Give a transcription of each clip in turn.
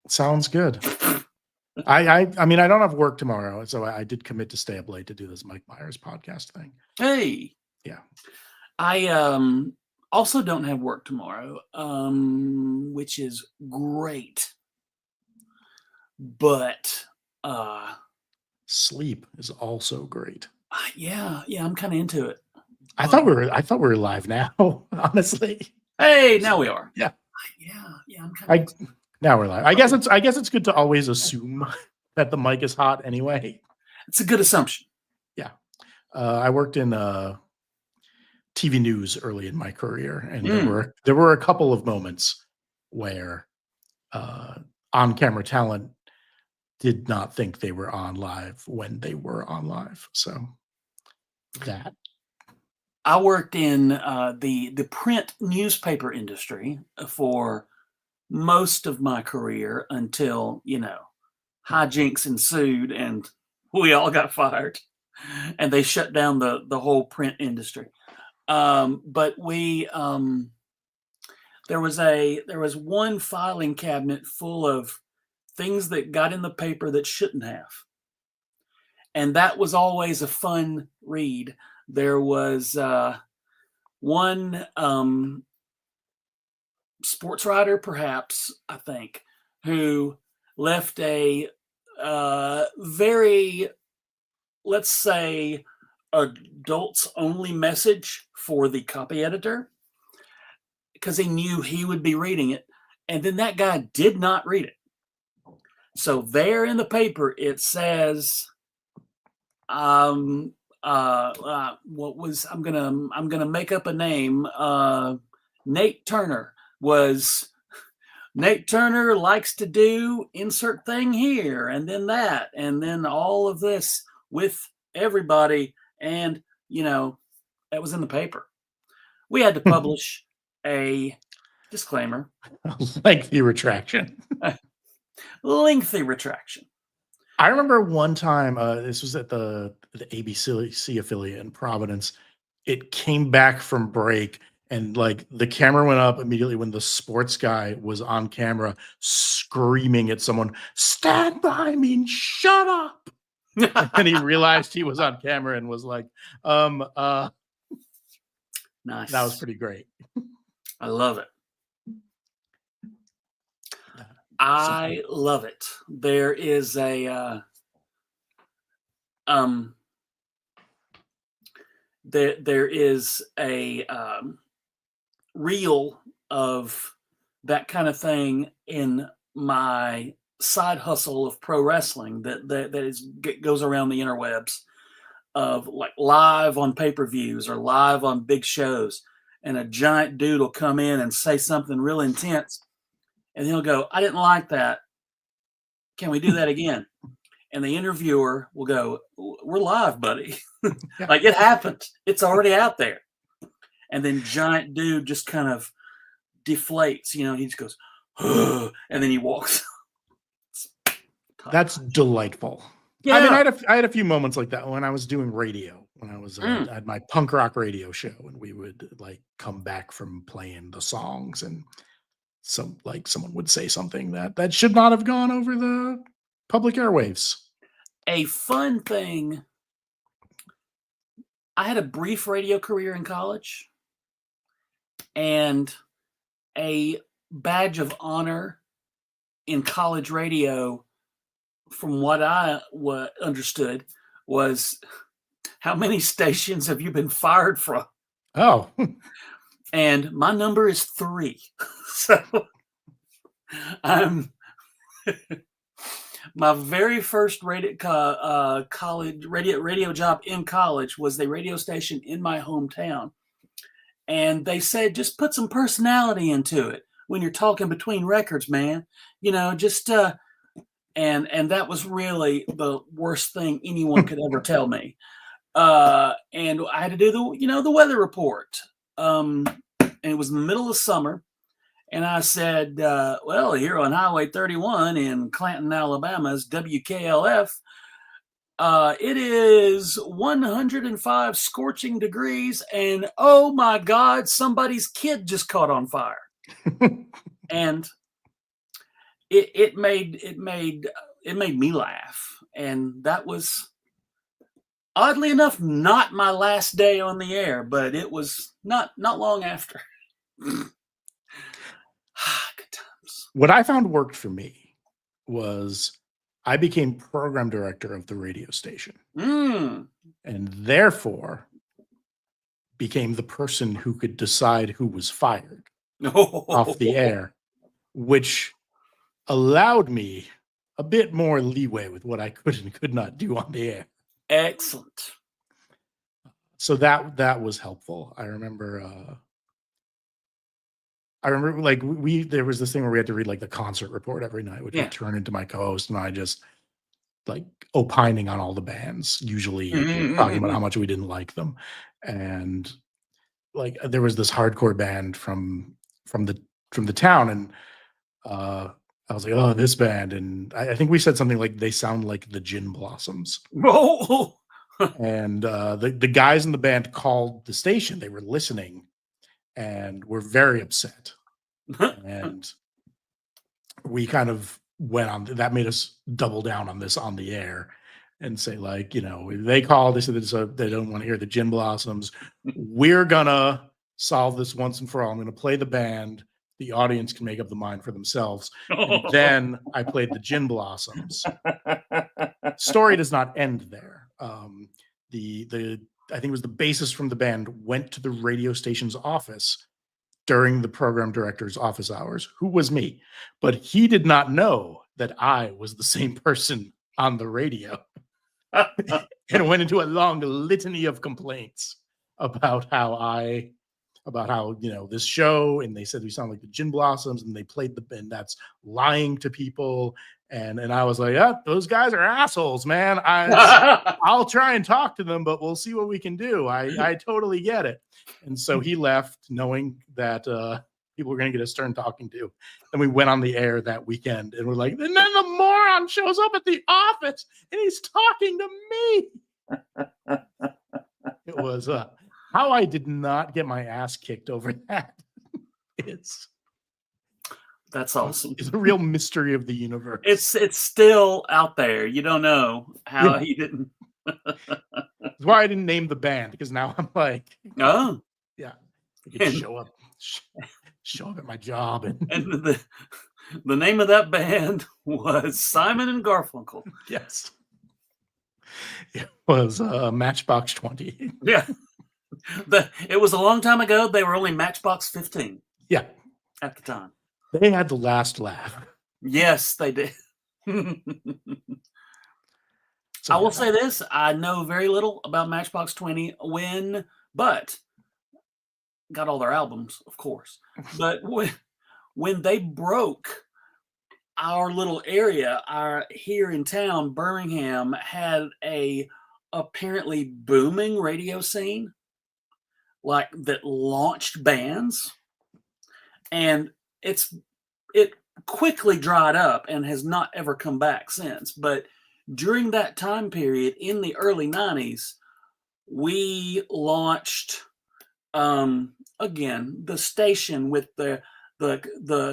Sounds good. I mean, I don't have work tomorrow, so I did commit to stay up late to do this Mike Myers podcast thing. Hey, Yeah. I also don't have work tomorrow, which is great. But sleep is also great. Yeah, I'm kind of into it. I thought we were live now, honestly. Hey, now we are. Yeah. Yeah, I'm kind of now we're live. I guess it's good to always assume that the mic is hot anyway. It's a good assumption. Yeah. I worked in TV news early in my career, and there were a couple of moments where on-camera talent did not think they were on live when they were on live. So that. I worked in the print newspaper industry for most of my career until, hijinks ensued and we all got fired and they shut down the whole print industry. But there was one filing cabinet full of things that got in the paper that shouldn't have. And that was always a fun read. There was one sports writer, perhaps, I think, who left a very, let's say, adults only message for the copy editor because he knew he would be reading it. And then that guy did not read it. So there in the paper, it says, what was, I'm gonna make up a name. Nate Turner likes to do insert thing here and then that and then all of this with everybody, and that was in the paper. We had to publish a disclaimer, lengthy retraction. I remember one time, this was at the ABC affiliate in Providence. It came back from break, and like the camera went up immediately when the sports guy was on camera screaming at someone, "Stand by me and shut up." And he realized he was on camera and was like, nice. That was pretty great. I love it. I love it. There is a there is a reel of that kind of thing in my side hustle of pro wrestling that goes around the interwebs, of like live on pay-per-views or live on big shows, and a giant dude will come in and say something real intense. And he'll go, "I didn't like that. Can we do that again?" And the interviewer will go, "We're live, buddy." Like, it happened. It's already out there. And then giant dude just kind of deflates, he just goes, "Ugh," and then he walks. That's delightful. Yeah. I mean, I had a few moments like that when I was doing radio, when I was at my punk rock radio show, and we would like come back from playing the songs, and someone would say something that should not have gone over the public airwaves. A fun thing. I had a brief radio career in college, and a badge of honor in college radio, from what I understood, was, "How many stations have you been fired from?" Oh. And my number is 3. So my very first college radio job in college was the radio station in my hometown. And they said, "Just put some personality into it when you're talking between records, man. Just and that was really the worst thing anyone could ever tell me. And I had to do the weather report. And it was in the middle of summer. And I said, well, here on Highway 31 in Clanton, Alabama's WKLF, it is 105 scorching degrees. And oh my God, somebody's kid just caught on fire." And it made me laugh, and that was oddly enough not my last day on the air, but it was not long after. Good times. What I found worked for me was I became program director of the radio station, Mm. and therefore became the person who could decide who was fired off the air, which allowed me a bit more leeway with what I could and could not do on the air. Excellent. So that was helpful. I remember like we there was this thing where we had to read like the concert report every night, which Yeah. would turn into my co-host and I just like opining on all the bands, usually talking about how much we didn't like them. And like there was this hardcore band from the town, and I was like, oh, this band, and I think we said something like they sound like the Gin Blossoms. Oh. And the guys in the band called the station. They were listening and were very upset. And we kind of went on that, made us double down on this on the air and say, like, you know, they called, they said that they don't want to hear the Gin Blossoms. We're gonna solve this once and for all. I'm gonna play the band. The audience can make up the mind for themselves. And then I played the Gin Blossoms. Story does not end there. I think it was the bassist from the band went to the radio station's office during the program director's office hours, who was me, but he did not know that I was the same person on the radio, and went into a long litany of complaints about how you know, this show, and they said we sound like the Gin Blossoms, and they played the band that's lying to people, and I was like, oh, those guys are assholes, man. I'll try and talk to them, but we'll see what we can do. I totally get it. And so he left, knowing that people were going to get a stern talking to. And we went on the air that weekend, and we're like, and then the moron shows up at the office, and he's talking to me. It was how I did not get my ass kicked over that. That's awesome. It's a real mystery of the universe. It's still out there. You don't know how he didn't. That's why I didn't name the band, because now I'm like, oh yeah, I could show up at my job, and the name of that band was Simon and Garfunkel. Yes, it was Matchbox 20. Yeah, it was a long time ago. They were only Matchbox 15. Yeah, at the time. They had the last laugh. Yes, they did. So, I will say this: I know very little about Matchbox 20 but got all their albums, of course. But when they broke, our little area, here in town, Birmingham, had a apparently booming radio scene, like that launched bands, and it quickly dried up and has not ever come back since. But during that time period in the early 90s, we launched again the station with the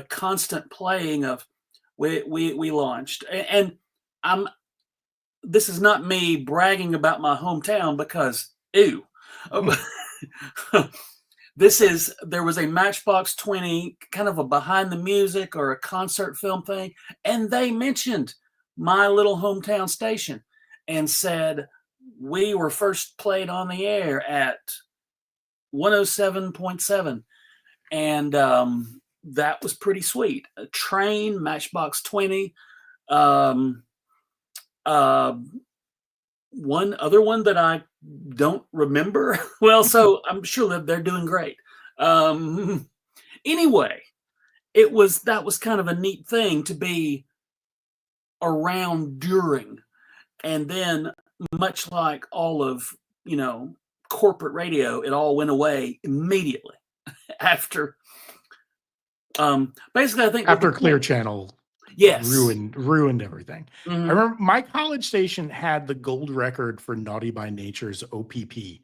constant playing of we launched. And this is not me bragging about my hometown, because ew. There was a Matchbox 20 kind of a behind the music or a concert film thing, and they mentioned my little hometown station and said we were first played on the air at 107.7, and that was pretty sweet. A Train, Matchbox 20, one other one that I don't remember well, so I'm sure that they're doing great. Anyway, that was kind of a neat thing to be around during, and then much like all of, corporate radio, it all went away immediately after. Basically, I think after Clear Channel, yes, ruined everything. Mm-hmm. I remember my college station had the gold record for Naughty by Nature's OPP, which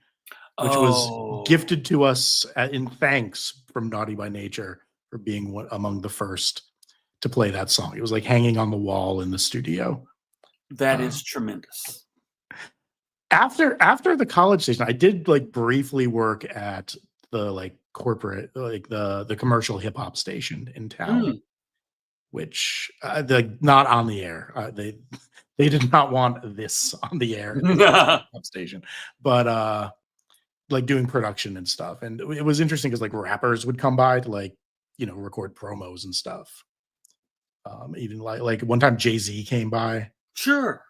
was gifted to us in thanks from Naughty by Nature for being among the first to play that song. It was like hanging on the wall in the studio. That Uh, is tremendous. after the college station, I did like briefly work at the like corporate, like the commercial hip hop station in town, Mm. which the not on the air. They did not want this on the air at the commercial hip hop station, but like doing production and stuff. And it was interesting because like rappers would come by to like record promos and stuff. Even like one time Jay-Z came by Sure.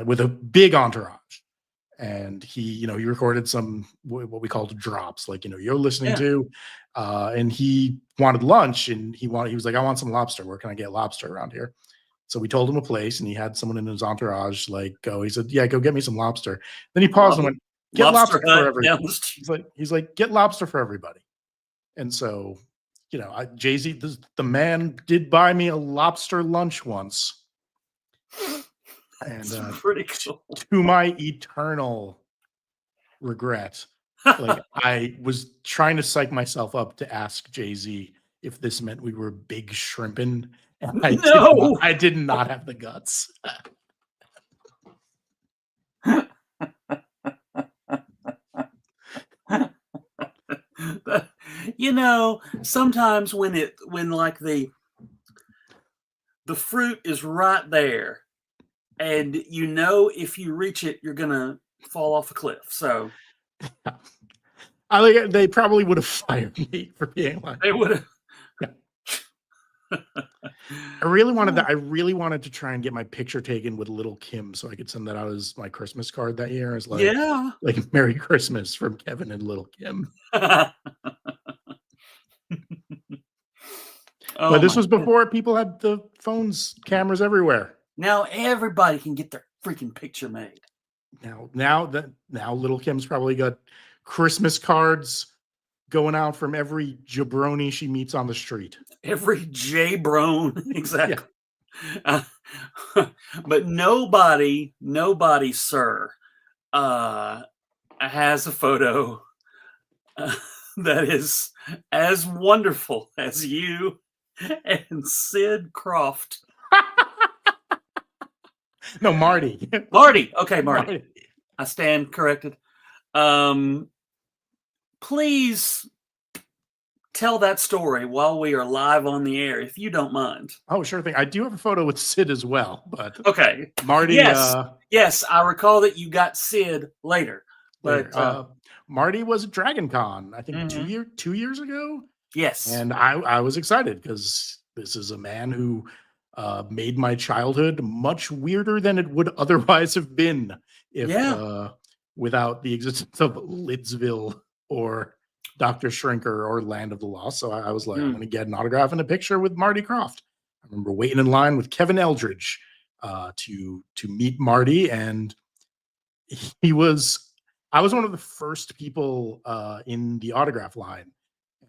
with a big entourage, and he recorded some what we called drops, like you're listening Yeah. to, and he wanted lunch, and he was like, I want some lobster. Where can I get lobster around here? So we told him a place, and he had someone in his entourage like go. He said, "Yeah, go get me some lobster." Then he paused and went, "Get Lobster lobster for Hut everybody." down the street. He's like, "Get lobster for everybody." And so, Jay-Z, the man did buy me a lobster lunch once, and It's pretty cool. to my eternal regret, like I was trying to psych myself up to ask Jay-Z if this meant we were big shrimping, and No. I did not have the guts. Sometimes when like the fruit is right there, and if you reach it, you're gonna fall off a cliff. So I think they probably would have fired me for being like. they would have. Yeah. I really wanted to try and get my picture taken with Little Kim so I could send that out as my Christmas card that year, as Yeah. like Merry Christmas from Kevin and Little Kim. But this was before people had the phones, cameras everywhere. Now everybody can get their freaking picture made. Now Little Kim's probably got Christmas cards going out from every jabroni she meets on the street. Every J-brone, exactly. Yeah. But nobody, sir, has a photo that is as wonderful as you and Sid Croft. No, Marty. Marty. Okay, Marty. I stand corrected. Please tell that story while we are live on the air, if you don't mind. Oh, sure thing. I do have a photo with Sid as well, but okay. Marty. Yes, I recall that you got Sid later. But Marty was at Dragon Con, I think 2 years ago. Yes. And I was excited because this is a man who made my childhood much weirder than it would otherwise have been if without the existence of Lidsville or Dr. Shrinker or Land of the Lost. So I was like, I'm going to get an autograph and a picture with Marty Croft. I remember waiting in line with Kevin Eldridge to meet Marty, and I was one of the first people in the autograph line,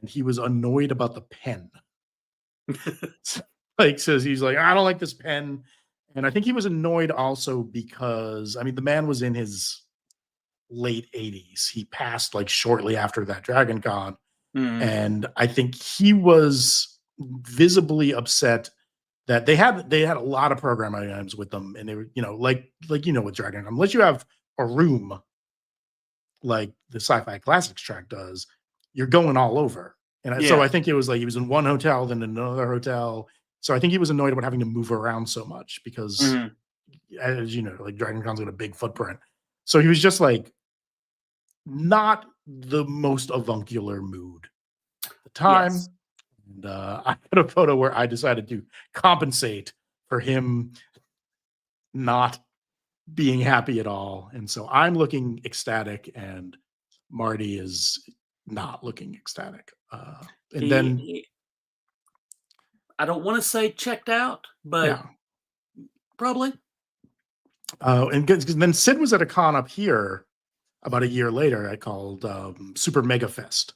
and he was annoyed about the pen. Says he's like, I don't like this pen. And I think he was annoyed also because, I mean, the man was in his late 80s. He passed like shortly after that Dragon Con. And I think he was visibly upset that they had a lot of program items with them. And they were, like with Dragon Con, unless you have a room like the Sci-Fi Classics track does, you're going all over. And so I think it was like he was in one hotel, then another hotel. So I think he was annoyed about having to move around so much because, as you know, like Dragon Con's got a big footprint. So he was just like not the most avuncular mood at the time. Yes. And I had a photo where I decided to compensate for him not being happy at all. And so I'm looking ecstatic, and Marty is not looking ecstatic. And then I don't want to say checked out, but probably. And then Sid was at a con up here about a year later. I called Super Mega Fest,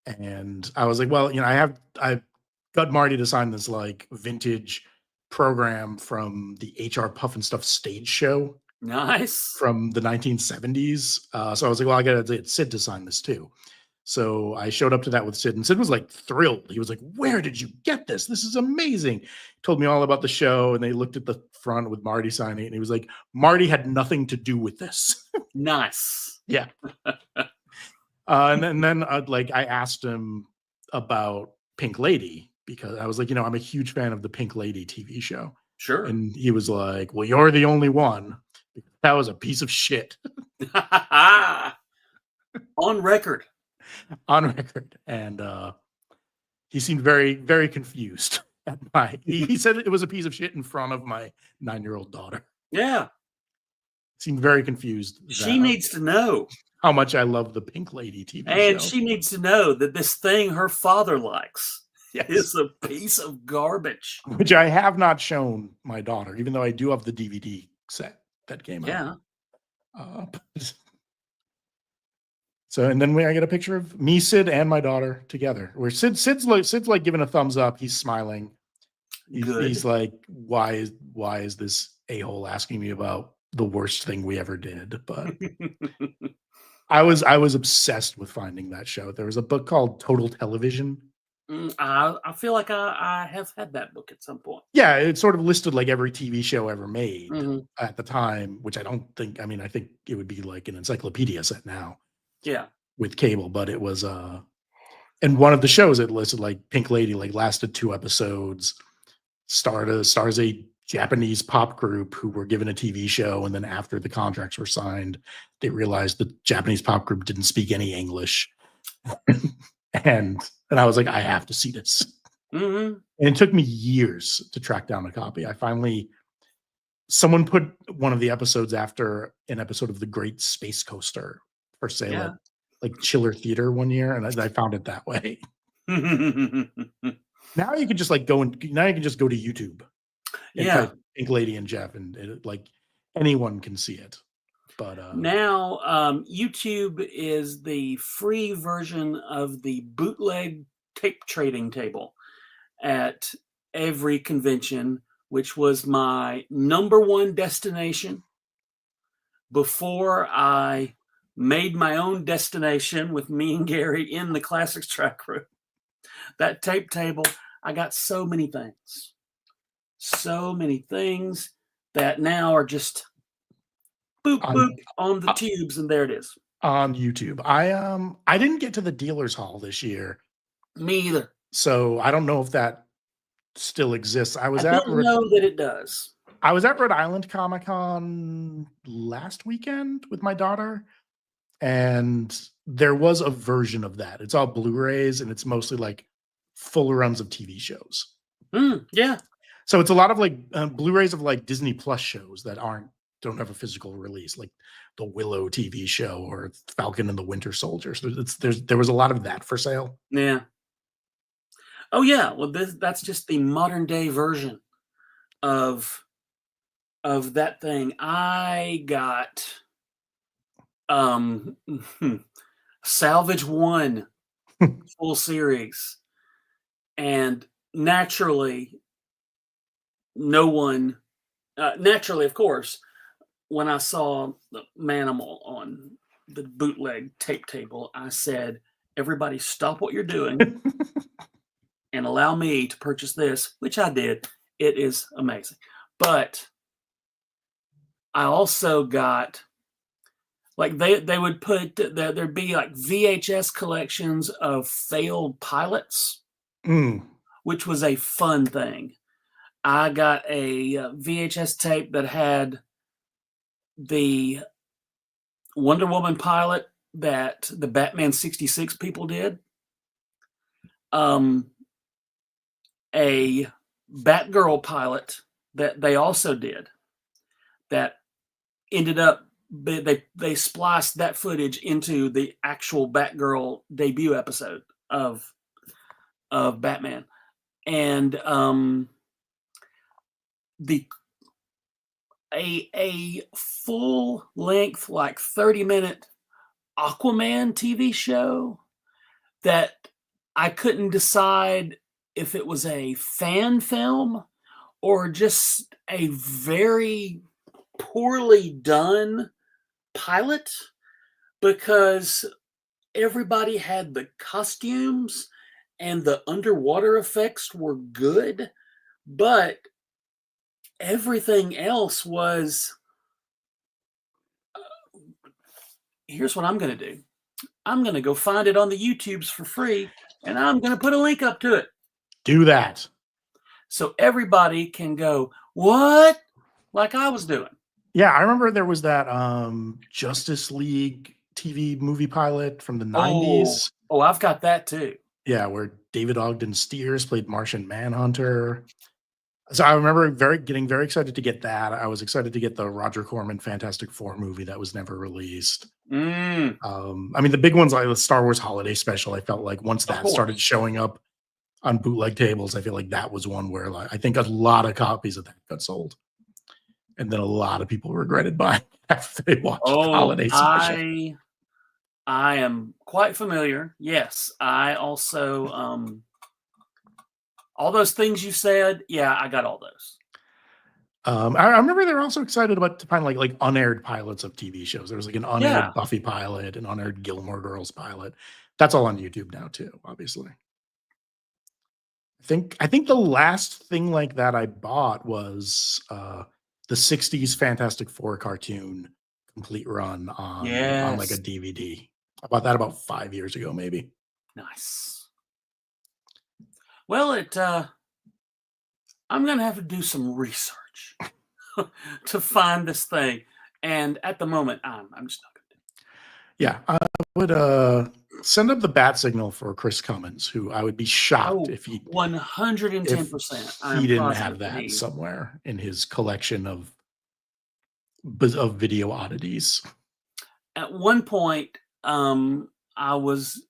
and I was like, well, I got Marty to sign this like vintage program from the HR Puff and Stuff stage show. Nice. From the 1970s. So I was like, well, I got to get Sid to sign this too. So I showed up to that with Sid, and Sid was like thrilled. He was like, "Where did you get this? This is amazing." Told me all about the show, and they looked at the front with Marty signing, and he was like, "Marty had nothing to do with this." Nice. Yeah. And then like I asked him about Pink Lady because I was like, I'm a huge fan of the Pink Lady TV show. Sure. And he was like, "Well, you're the only one. That was a piece of shit." On record. On record. And he seemed very, very confused at he said it was a piece of shit in front of my 9-year-old daughter. Yeah. Seemed very confused She that needs to know. how much I love the Pink Lady TV And show. she needs to know that this thing her father likes Yes. is a piece of garbage. Which I have not shown my daughter, even though I do have the DVD set that came out. Yeah. So, and then I get a picture of me, Sid, and my daughter together. Where Sid's like giving a thumbs up. He's smiling. Good. He's like, why is this a-hole asking me about the worst thing we ever did? But I was obsessed with finding that show. There was a book called Total Television. I feel like I have had that book at some point. Yeah, it sort of listed like every TV show ever made Mhm. at the time, which I think it would be like an encyclopedia set now Yeah. with cable, but it was and one of the shows it listed like Pink Lady like lasted 2 episodes, stars a Japanese pop group who were given a TV show, and then after the contracts were signed, they realized the Japanese pop group didn't speak any English. and I was like, I have to see this. Mhm. And it took me years to track down a copy. Someone put one of the episodes after an episode of The Great Space Coaster for sale Yeah. at like Chiller Theater one year, and I found it that way. Now you can just go to YouTube and Yeah. type Pink Lady and Jeff, and like anyone can see it. But Now, YouTube is the free version of the bootleg tape trading table at every convention, which was my number one destination before I made my own destination with me and Gary in the Classics track room. That tape table, I got so many things that now are just boop boop on the tubes, and there it is. On YouTube, I didn't get to the dealer's hall this year, Me either. so I don't know if that still exists. I don't know that it does. I was at Rhode Island Comic Con last weekend with my daughter, and there was a version of that. It's all Blu-rays, and it's mostly like full runs of TV shows. Yeah. So it's a lot of like Blu-rays of like Disney Plus shows that don't have a physical release, like the Willow TV show or Falcon and the Winter Soldier. So there was a lot of that for sale. Yeah. Oh yeah. Well, that's just the modern day version of that thing. I got Salvage 1 full series, and naturally of course, when I saw the Manimal on the bootleg tape table, I said, everybody stop what you're doing and allow me to purchase this, which I did. It is amazing. But I also got, like, they would put, there'd be like VHS collections of failed pilots, which was a fun thing. I got a VHS tape that had the Wonder Woman pilot that the Batman 66 people did, a Batgirl pilot that they also did, that ended up they spliced that footage into the actual Batgirl debut episode of Batman, and a full length, like 30-minute Aquaman TV show that I couldn't decide if it was a fan film or just a very poorly done pilot, because everybody had the costumes and the underwater effects were good, but everything else was, here's what I'm going to do. I'm going to go find it on the YouTubes for free, and I'm going to put a link up to it. Do that. So everybody can go, what? Like I was doing. Yeah, I remember there was that Justice League TV movie pilot from the Oh, 90s. oh, I've got that too. Yeah, where David Ogden Stiers played Martian Manhunter. So I remember getting very excited to get that. I was excited to get the Roger Corman Fantastic Four movie that was never released. Mm, I mean, the big ones like the Star Wars Holiday Special. I felt like once of that started course. showing up on bootleg tables, I feel like that was one where like I think a lot of copies of that got sold, and then a lot of people regretted buying after they watched the Oh, Holiday Special. I am quite familiar. Yes, I also all those things you said. Yeah, I got all those. I remember they were also excited about to find like unaired pilots of TV shows. There was like an Yeah. unaired Buffy pilot, an unaired Gilmore Girls pilot. That's all on YouTube now too, obviously. I think the last thing like that I bought was the 60s Fantastic Four cartoon complete run on like a Yes. DVD. I bought that about 5 years ago, maybe. Nice. Well, I'm gonna have to do some research to find this thing. And at the moment, I'm just not gonna do Yeah, I would send up the bat signal for Chris Cummins, who I would be it. shocked Oh, if 110%. he I'm didn't positive have that that he somewhere in his collection of video oddities. at one point, I was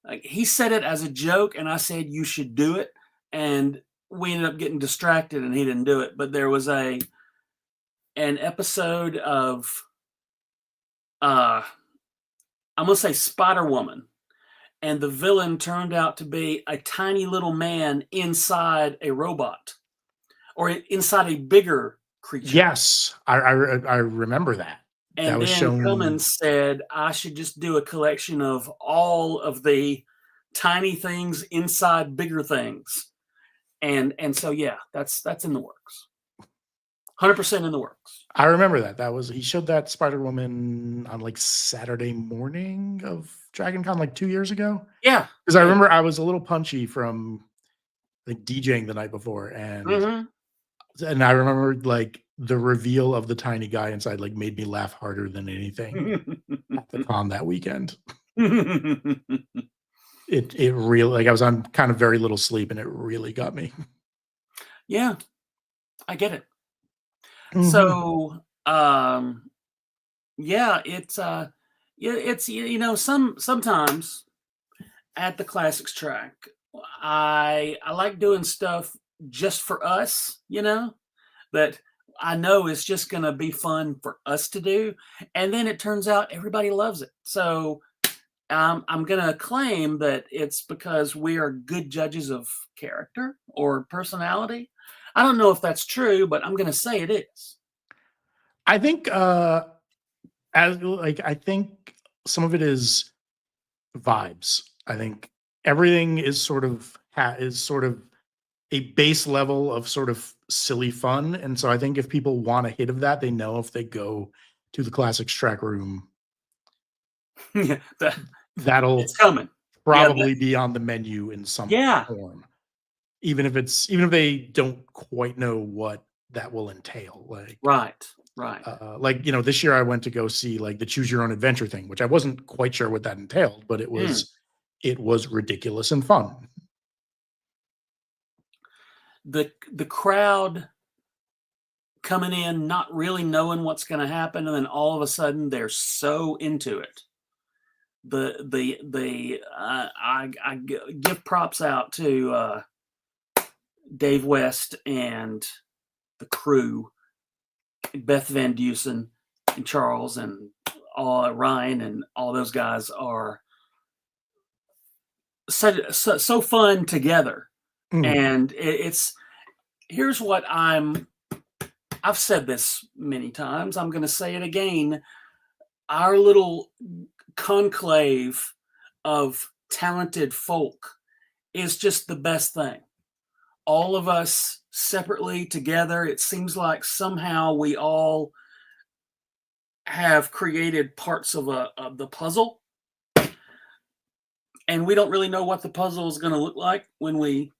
like, he said it as a joke, and I said you should do it, and we ended up getting distracted, and he didn't do it. But there was an episode of uh, I'm gonna say Spider Woman, and the villain turned out to be a tiny little man inside a robot or inside a bigger creature. Yes, I remember that. That And was then shown. Cummins said, I should just do a collection of all of the tiny things inside bigger things. And so yeah, that's in the works. 100% in the works. I remember that. That was he showed that Spider Woman on like Saturday morning of Dragon Con like 2 years ago. Yeah. Because I Yeah. remember I was a little punchy from like DJing the night before, Hmm. and I remember like the reveal of the tiny guy inside like made me laugh harder than anything at the con that weekend. It really like I was on kind of very little sleep and it really got me. Yeah, I get it. Mhm. So yeah, it's sometimes at the classics track, I like doing stuff just for us, that I know is just going to be fun for us to do, and then it turns out everybody loves it. So I'm going to claim that it's because we are good judges of character or personality. I don't know if that's true, but I'm going to say it is. I think I think some of it is vibes. I think everything is sort of a base level of sort of silly fun, and so I think if people want a hit of that, they know if they go to the classics track room, Yeah, it's that'll coming. Yeah, probably be on the menu in some yeah, form, even if they don't quite know what that will entail. right, right. This year I went to go see like the Choose Your Own Adventure thing, which I wasn't quite sure what that entailed, but Mm. it was ridiculous and fun. The crowd coming in not really knowing what's going to happen, and then all of a sudden they're so into it. Give props out to Dave West and the crew, Beth Van Dusen and Charles and all Ryan and all those guys are so fun together. Mm. And it's here's what I've said this many times. I'm going to say it again. Our little conclave of talented folk is just the best thing. All of us separately, together, it seems like somehow we all have created parts of the puzzle, and we don't really know what the puzzle is going to look like when we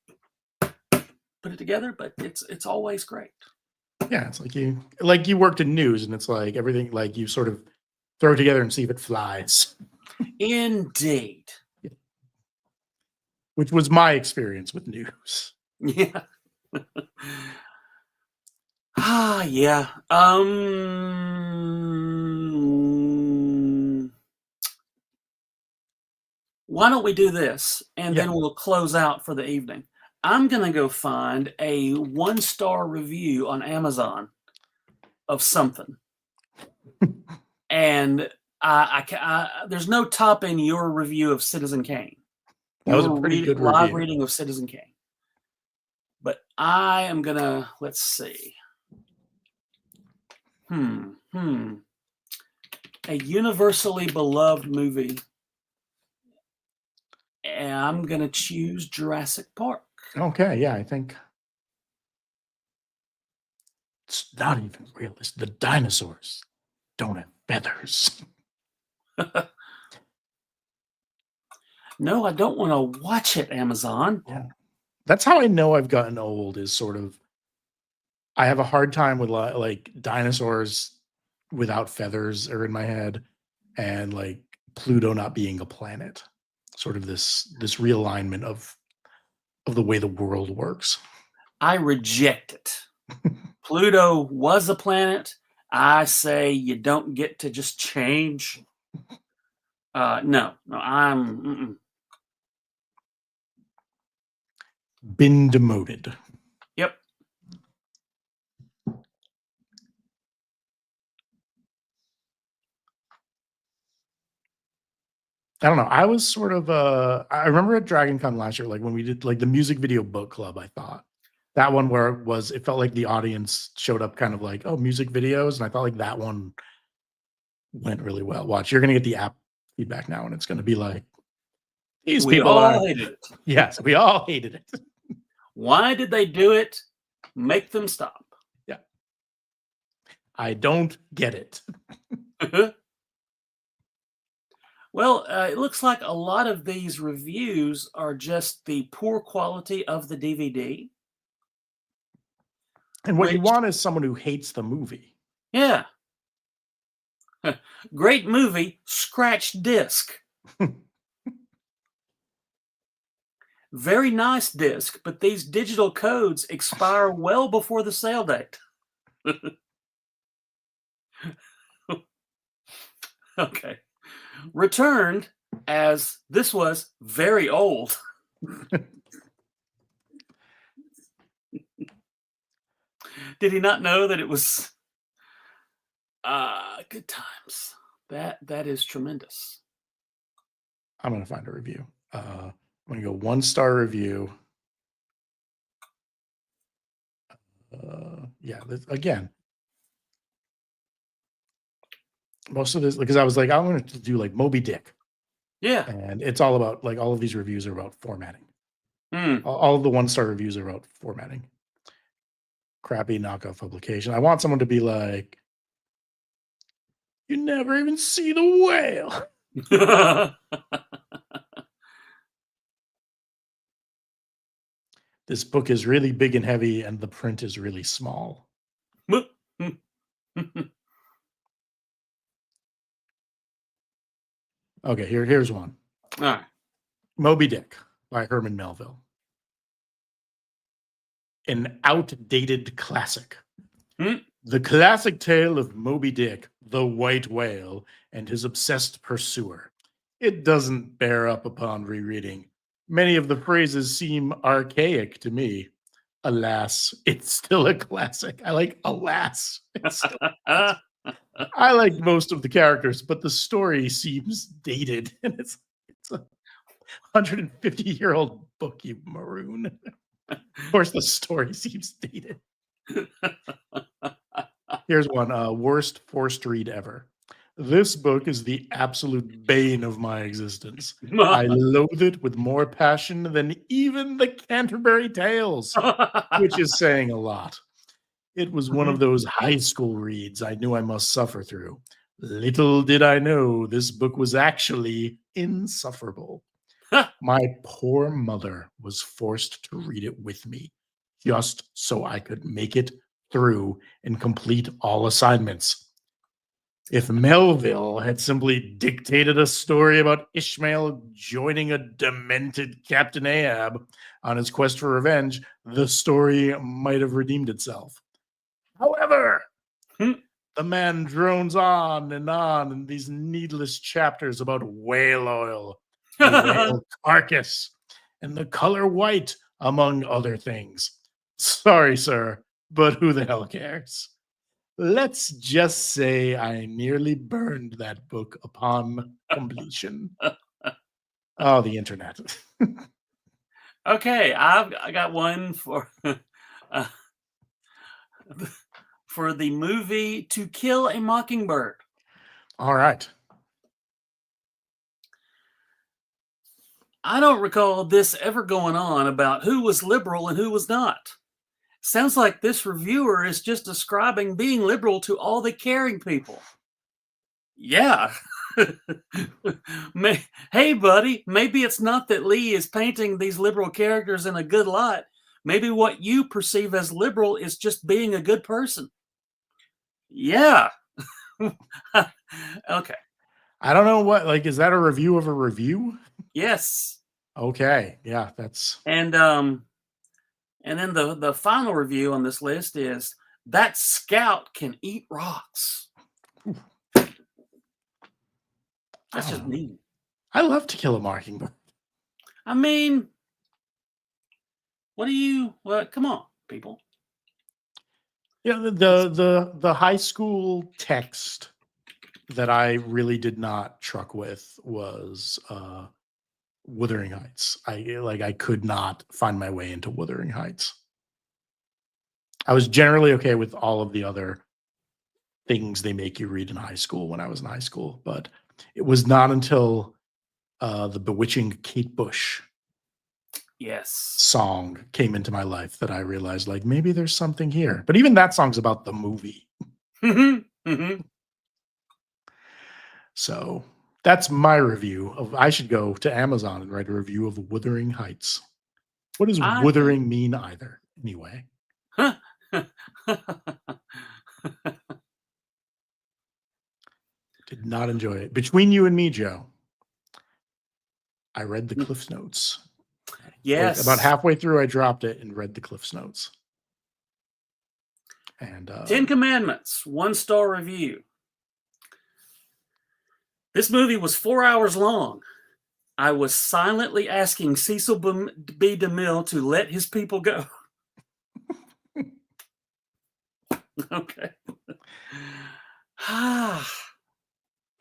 put it together, but it's always great. Yeah, it's like you worked in news, and it's like everything like you sort of throw it together and see if it flies. Indeed. Which was my experience with news. Yeah. Yeah. Why don't we do this and Yeah. then we'll close out for the evening? I'm going to go find a 1-star review on Amazon of something. And there's no topping your review of Citizen Kane. That was a pretty good live review. reading of Citizen Kane. But I am going to, let's see. A universally beloved movie. And I'm going to choose Jurassic Park. Okay, yeah, I think it's not even realistic. The dinosaurs don't have feathers. No, I don't want to watch it, Amazon. Yeah. That's how I know I've gotten old, is sort of I have a hard time with like dinosaurs without feathers are in my head, and like Pluto not being a planet. Sort of this realignment of the way the world works. I reject it. Pluto was a planet. I say you don't get to just change. No, I'm Been demoted. Yep. I don't know. I was sort of I remember at Dragon Con last year, like when we did like the music video book club, I thought that one where it felt like the audience showed up kind of like, oh, music videos. And I thought like that one went really well. Watch, you're gonna get the app feedback now, and it's gonna be like these we people all hated it. Yes, we all hated it. Why did they do it? Make them stop. Yeah. I don't get it. Well, it looks like a lot of these reviews are just the poor quality of the DVD. And what you want is someone who hates the movie. Yeah. Great movie, scratched disc. Very nice disc, but these digital codes expire well before the sale date. Okay. Returned as this was very old. Did he not know that it was good times? That is tremendous. I'm gonna find a review. I'm gonna go 1-star review. Yeah, again, most of this, because I was like, I'm going to do like Moby Dick. Yeah. And it's all about like all of these reviews are about formatting. Mm. All of the 1-star reviews are about formatting. Crappy knockoff publication. I want someone to be like, you never even see the whale. This book is really big and heavy, and the print is really small. Okay, here's one. All right. Moby Dick by Herman Melville. An outdated classic. The classic tale of Moby Dick, the white whale, and his obsessed pursuer. It doesn't bear up upon rereading. Many of the phrases seem archaic to me. Alas, it's still a classic. I like alas. It's still a classic. I like most of the characters, but the story seems dated. And it's a 150-year-old book, you maroon. Of course, the story seems dated. Here's one. Worst forced read ever. This book is the absolute bane of my existence. I loathe it with more passion than even the Canterbury Tales, which is saying a lot. It was one of Mhm. those high school reads I knew I must suffer through. Little did I know this book was actually insufferable. My poor mother was forced to read it with me just so I could make it through and complete all assignments. If Melville had simply dictated a story about Ishmael joining a demented Captain Ahab on his quest for revenge, the story might have redeemed itself. However, Hmm. the man drones on in these needless chapters about whale oil, the whale carcass, and the color white, among other things. Sorry, sir, but who the hell cares? Let's just say I nearly burned that book upon completion. Oh, the internet. Okay, I got one uh, for the movie To Kill a Mockingbird. All right. I don't recall this ever going on about who was liberal and who was not. Sounds like this reviewer is just describing being liberal to all the caring people. Yeah. Hey, buddy, maybe it's not that Lee is painting these liberal characters in a good light. Maybe what you perceive as liberal is just being a good person. Yeah. Okay. I don't know what, like, is that a review of a review? Yes. Okay. Yeah, that's And then the final review on this list is that scout can eat rocks. I That's don't just know. mean. I love To Kill a Mockingbird. I mean, what do you? Well, come on, people. Yeah, It's the high school text that I really did not truck with was Wuthering Heights. I could not find my way into Wuthering Heights. I was generally okay with all of the other things they make you read in high school when I was in high school, but it was not until the bewitching Kate Bush yes. song came into my life that I realized, like, maybe there's something here. But even that song's about the movie. Mhm. So that's my review of. I should go to Amazon and write a review of Wuthering Heights. What does I think. wuthering mean either? Anyway, did not enjoy it. Between you and me, Joe, I read the Cliff Notes. Like about Yes. halfway through, I dropped it and read the Cliff Notes. And 10 Commandments, 1 star review. This movie was 4 hours long. I was silently asking Cecil B. DeMille to let his people go. Okay. uh,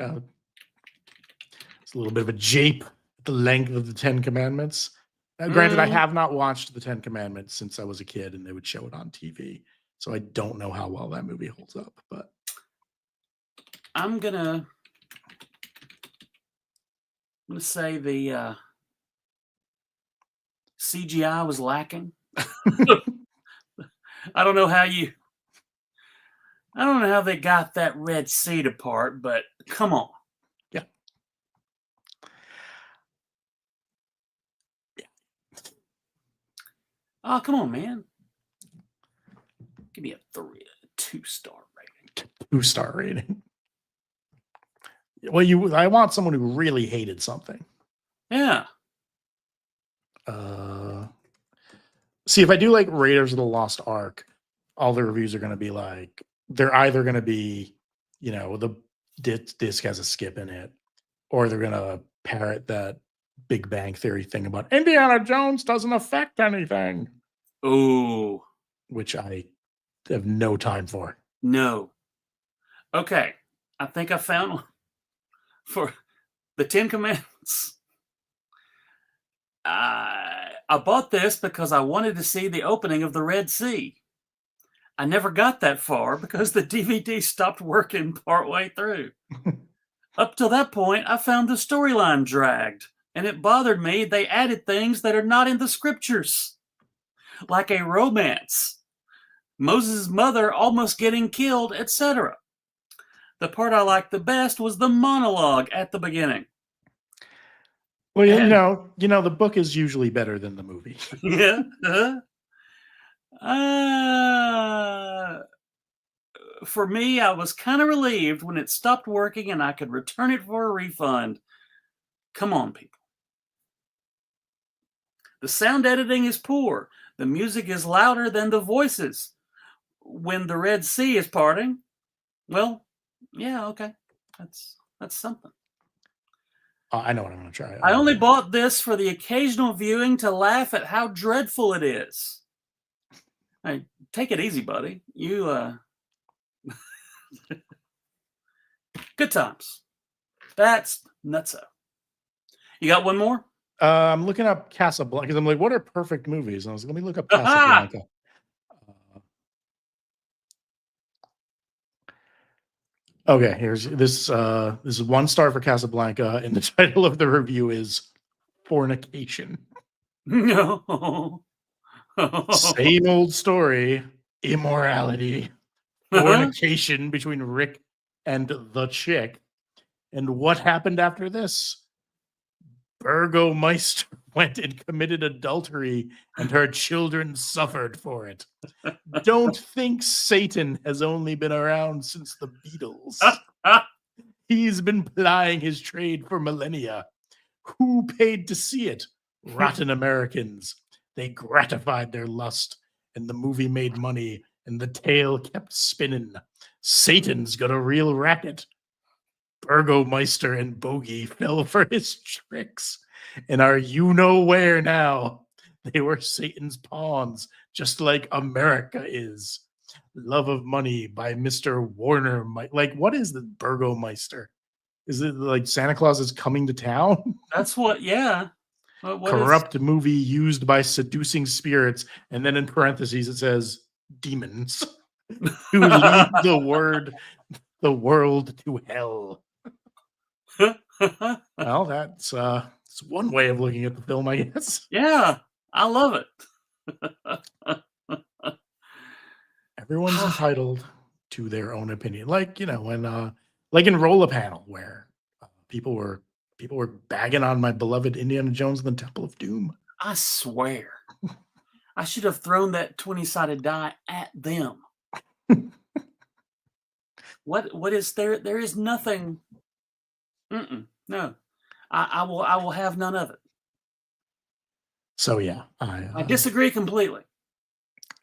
it's a little bit of a jape at the length of the Ten Commandments. Granted, I Mm, have not watched the Ten Commandments since I was a kid, and they would show it on TV. So I don't know how well that movie holds up. But I'm gonna say the CGI was lacking. I don't know how you. I don't know how they got that Red Sea apart, but come on. yeah, Oh, come on, man. Give me a 2 star rating. 2 star rating. Well, I want someone who really hated something. Yeah. Uh, See, if I do like Raiders of the Lost Ark, all the reviews are going to be like they're either going to be, the disc has a skip in it, or they're going to parrot that Big Bang Theory thing about Indiana Jones doesn't affect anything, Oh, which I have no time for. no. Okay. I think I found one for the 10 Commandments. I bought this because I wanted to see the opening of the Red Sea. I never got that far because the DVD stopped working partway through. Up till that point, I found the storyline dragged, and it bothered me they added things that are not in the scriptures, like a romance, Moses' mother almost getting killed, etc. The part I liked the best was the monologue at the beginning. Well, And the book is usually better than the movie. yeah, for me, I was kind of relieved when it stopped working and I could return it for a refund. Come on, people. The sound editing is poor. The music is louder than the voices. When the Red Sea is parting, well, yeah, okay. That's something. I know what I'm going to try. I only bought this for the occasional viewing to laugh at how dreadful it is. Hey, take it easy, buddy. You good times. That's nutso. You got one more? I'm looking up Casablanca because I'm like, what are perfect movies? And I was let me look up Aha! Casablanca. Okay, here's this. This is 1 star for Casablanca, and the title of the review is "Fornication." No. Same old story: immorality, fornication between Rick and the chick. And what happened after this? Burgomeister went and committed adultery, and her children suffered for it. Don't think Satan has only been around since the Beatles. He's been plying his trade for millennia. Who paid to see it? Rotten Americans. They gratified their lust, and the movie made money, and the tale kept spinning. Satan's got a real racket. Burgomeister and Bogey fell for his tricks and are you know where now. They were Satan's pawns, just like America is. Love of Money by Mr. Warner. Like, what is the Burgomeister? Is it like Santa Claus is coming to town? That's what, yeah. What is Corrupt movie used by seducing spirits. And then in parentheses, it says demons who lead the world to hell. Well, that's one way of looking at the film, I guess. Yeah, I love it. Everyone's entitled to their own opinion. Like, when like in Roll a Panel, where people were bagging on my beloved Indiana Jones and the Temple of Doom. I swear. I should have thrown that 20-sided die at them. What is there? There is nothing. No. I will have none of it. So yeah, I disagree completely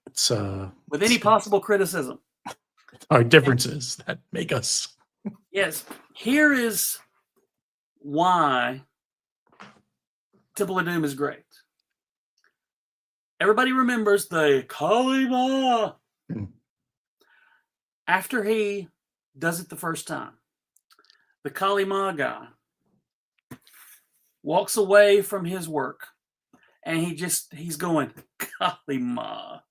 it's with any possible criticism. our differences that make us. Yes, here is why Temple of Doom is great. Everybody remembers the Kalima. After he does it the first time, the Kalima guy walks away from his work and he's going, Kalima,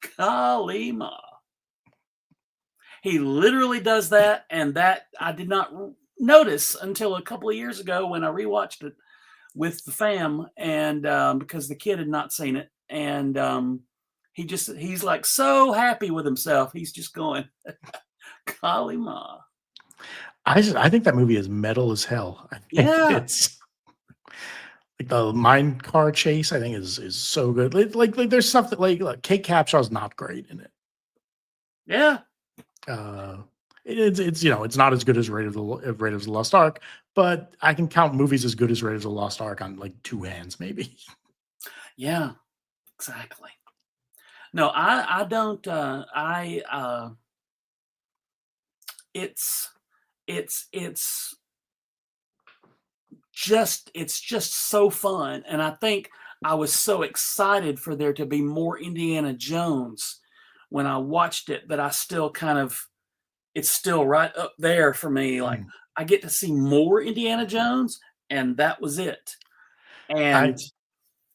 Kalima. He literally does that, and that I did not notice until a couple of years ago when I rewatched it with the fam, and because the kid had not seen it, and he's like so happy with himself. He's just going, Kalima. I think that movie is metal as hell. I think it's like the mine car chase. I think is so good. Like there's stuff that like Kate Capshaw's not great in it. Yeah. It's it's not as good as Raiders of the Lost Ark, but I can count movies as good as Raiders of the Lost Ark on like 2 hands, maybe. Yeah, exactly. No, I don't. It's just so fun, and I think I was so excited for there to be more Indiana Jones when I watched it that I still kind of, it's still right up there for me. Like I get to see more Indiana Jones, and that was it. And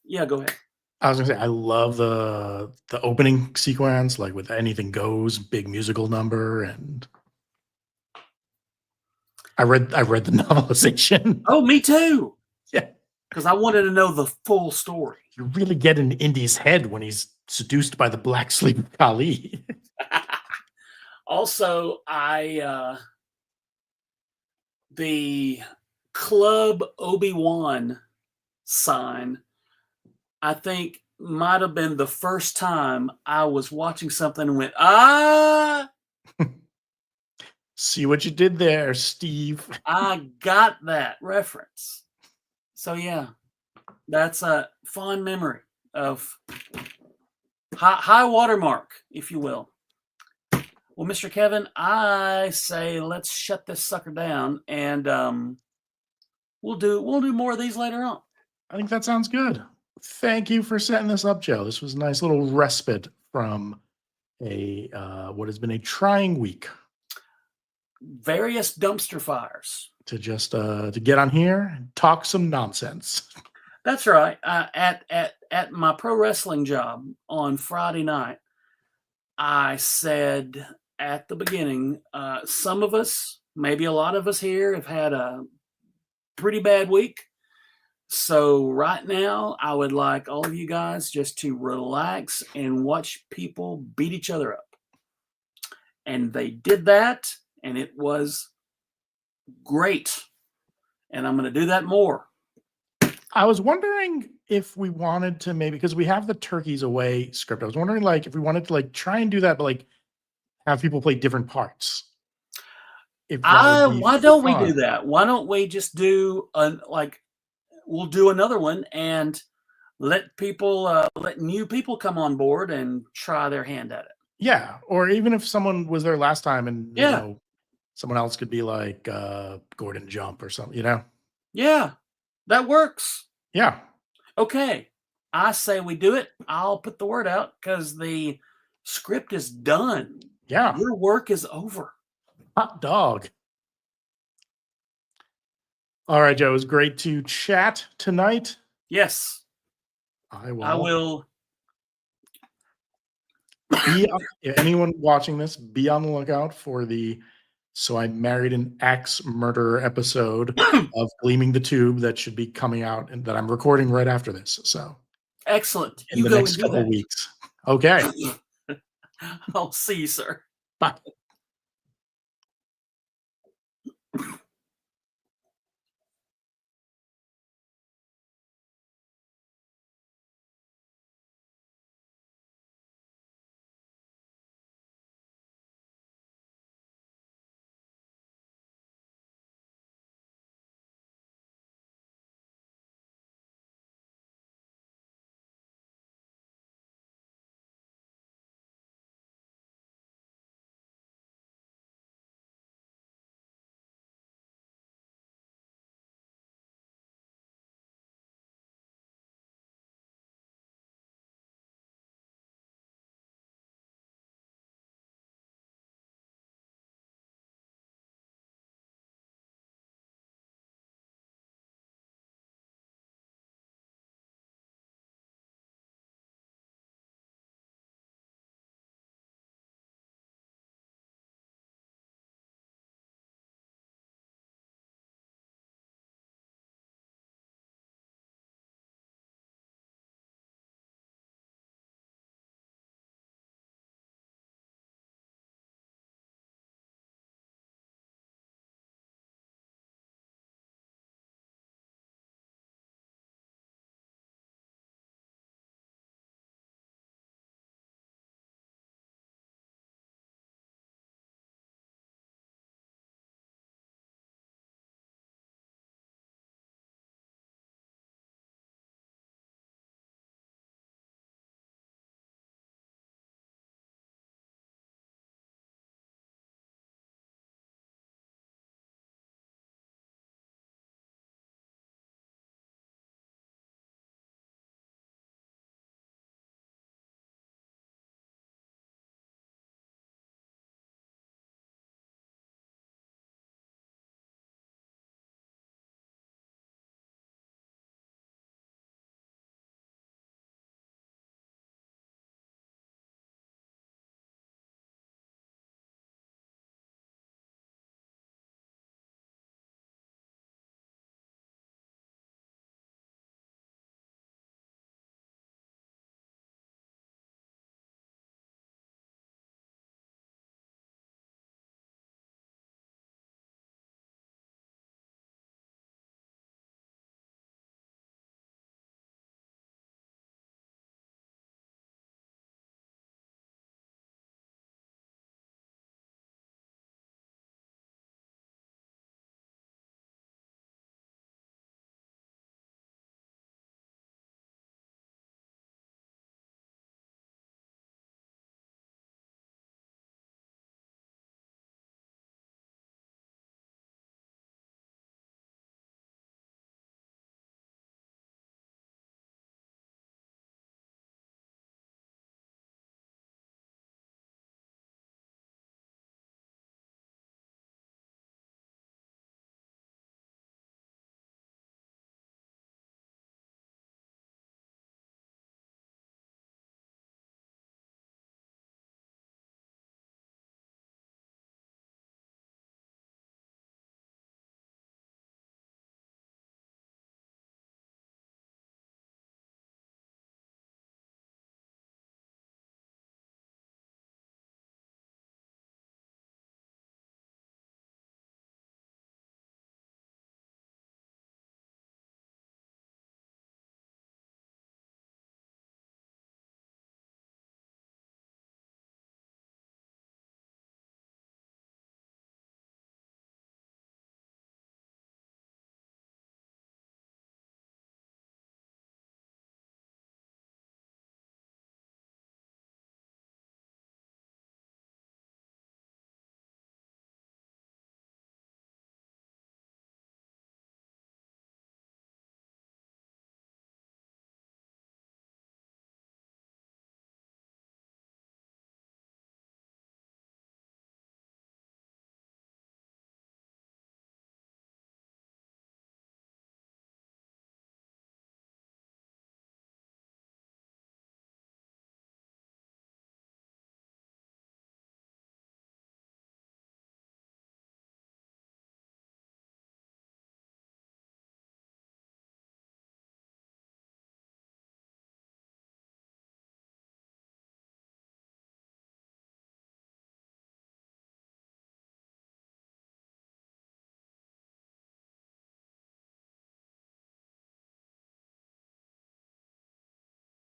yeah, go ahead. I was gonna say I love the opening sequence, like with Anything Goes, big musical number, and I read the novelization. Oh, me too, Yeah, because I wanted to know the full story. you really get in Indy's head when he's seduced by the black sleep of Kali. Also, the Club Obi-Wan sign, I think might have been the first time I was watching something and went, ah, See what you did there, Steve. I got that reference. So yeah, that's a fond memory of high watermark, if you will. Well, Mr. Kevin, I say let's shut this sucker down, and we'll do more of these later on. I think that sounds good. Thank you for setting this up, Joe. This was a nice little respite from a what has been a trying week Various dumpster fires. to just to get on here and talk some nonsense. That's right. At my pro wrestling job on Friday night, I said at the beginning, some of us, maybe a lot of us here, have had a pretty bad week. So right now, I would like all of you guys just to relax and watch people beat each other up. And they did that, and it was great. And I'm going to do that more. I was wondering if we wanted to maybe because we have the turkeys away script. I was wondering like if we wanted to like try and do that, but like have people play different parts. If that would be Why don't we do fun. that? Why don't we just do we'll do another one and let new people come on board and try their hand at it. Yeah. Or even if someone was there last time and Yeah. someone else could be like Gordon Jump or something, you know? Yeah. That works. Yeah. Okay. I say we do it. I'll put the word out because the script is done. Yeah. Your work is over. Hot dog. All right, Joe. It was great to chat tonight. Yes. I I will. Anyone watching this, be on the lookout for the So I Married an Axe Murderer episode of Gleaming the Tube that should be coming out and that I'm recording right after this. So Excellent. in You the go next and do couple that. weeks. Okay. I'll see you, sir. Bye.